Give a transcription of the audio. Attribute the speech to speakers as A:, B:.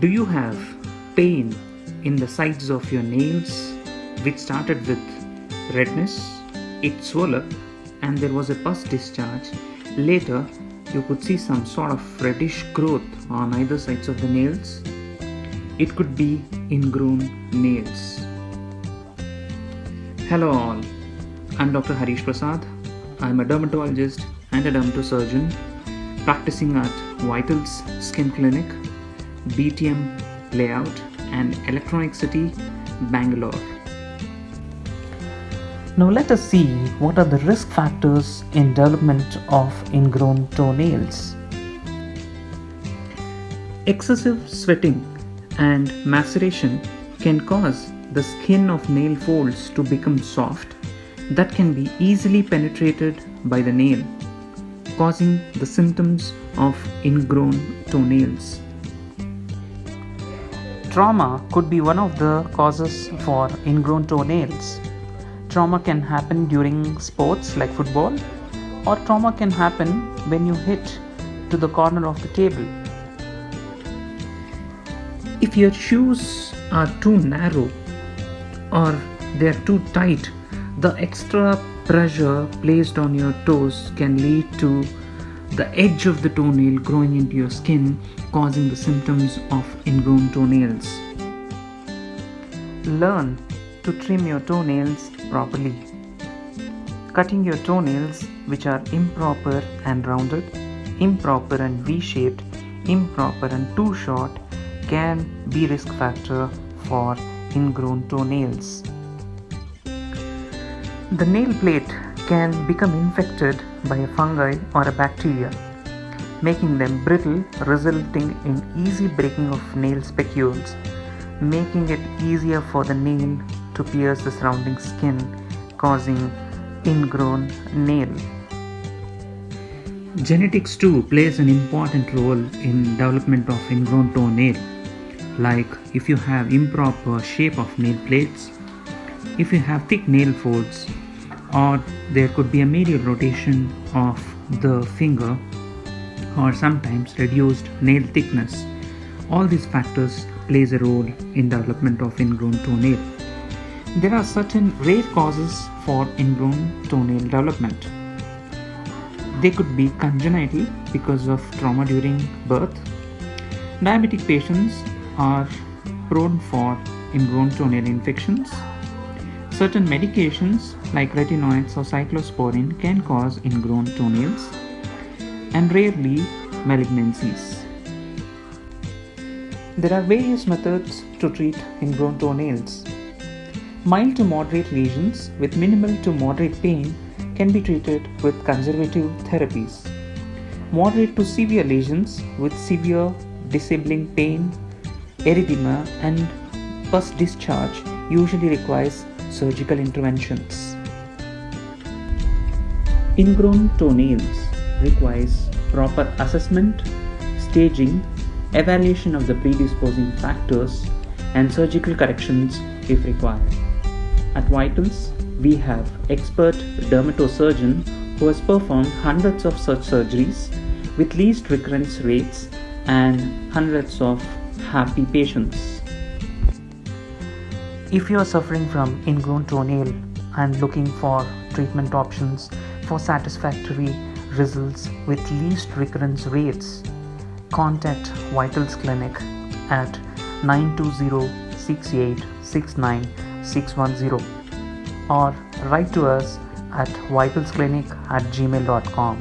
A: Do you have pain in the sides of your nails which started with redness? It swelled up and there was a pus discharge. Later, you could see some sort of reddish growth on either sides of the nails. It could be ingrown nails. Hello all, I'm Dr. Harish Prasad. I'm a dermatologist and a dermatosurgeon practicing at Vitals Skin Clinic, BTM Layout and Electronic City, Bangalore.
B: Now let us see what are the risk factors in development of ingrown toenails.
A: Excessive sweating and maceration can cause the skin of nail folds to become soft that can be easily penetrated by the nail, causing the symptoms of ingrown toenails.
B: Trauma could be one of the causes for ingrown toenails. Trauma can happen during sports like football, or trauma can happen when you hit to the corner of the table.
A: If your shoes are too narrow or they are too tight, the extra pressure placed on your toes can lead to the edge of the toenail growing into your skin, causing the symptoms of ingrown toenails.
B: Learn to trim your toenails properly. Cutting your toenails which are improper and rounded, improper and V-shaped, improper and too short can be risk factor for ingrown toenails. The nail plate can become infected by a fungi or a bacteria, making them brittle, resulting in easy breaking of nail spicules, making it easier for the nail to pierce the surrounding skin, causing ingrown nail.
A: Genetics too plays an important role in development of ingrown toenail. Like if you have improper shape of nail plates, if you have thick nail folds, or there could be a medial rotation of the finger, or sometimes reduced nail thickness. All these factors plays a role in development of ingrown toenail. There are certain rare causes for ingrown toenail development. They could be congenital because of trauma during birth. Diabetic patients are prone for ingrown toenail infections. Certain medications like retinoids or cyclosporin can cause ingrown toenails, and rarely malignancies. There are various methods to treat ingrown toenails. Mild to moderate lesions with minimal to moderate pain can be treated with conservative therapies. Moderate to severe lesions with severe disabling pain, erythema, and pus discharge usually requires surgical interventions. Ingrown toenails requires proper assessment, staging, evaluation of the predisposing factors, and surgical corrections if required. At Vitals, we have expert dermatosurgeon who has performed hundreds of such surgeries with least recurrence rates and hundreds of happy patients.
B: If you are suffering from ingrown toenail and looking for treatment options for satisfactory results with least recurrence rates, contact Vitals Clinic at 920-6869-610 or write to us at vitalsclinic@gmail.com.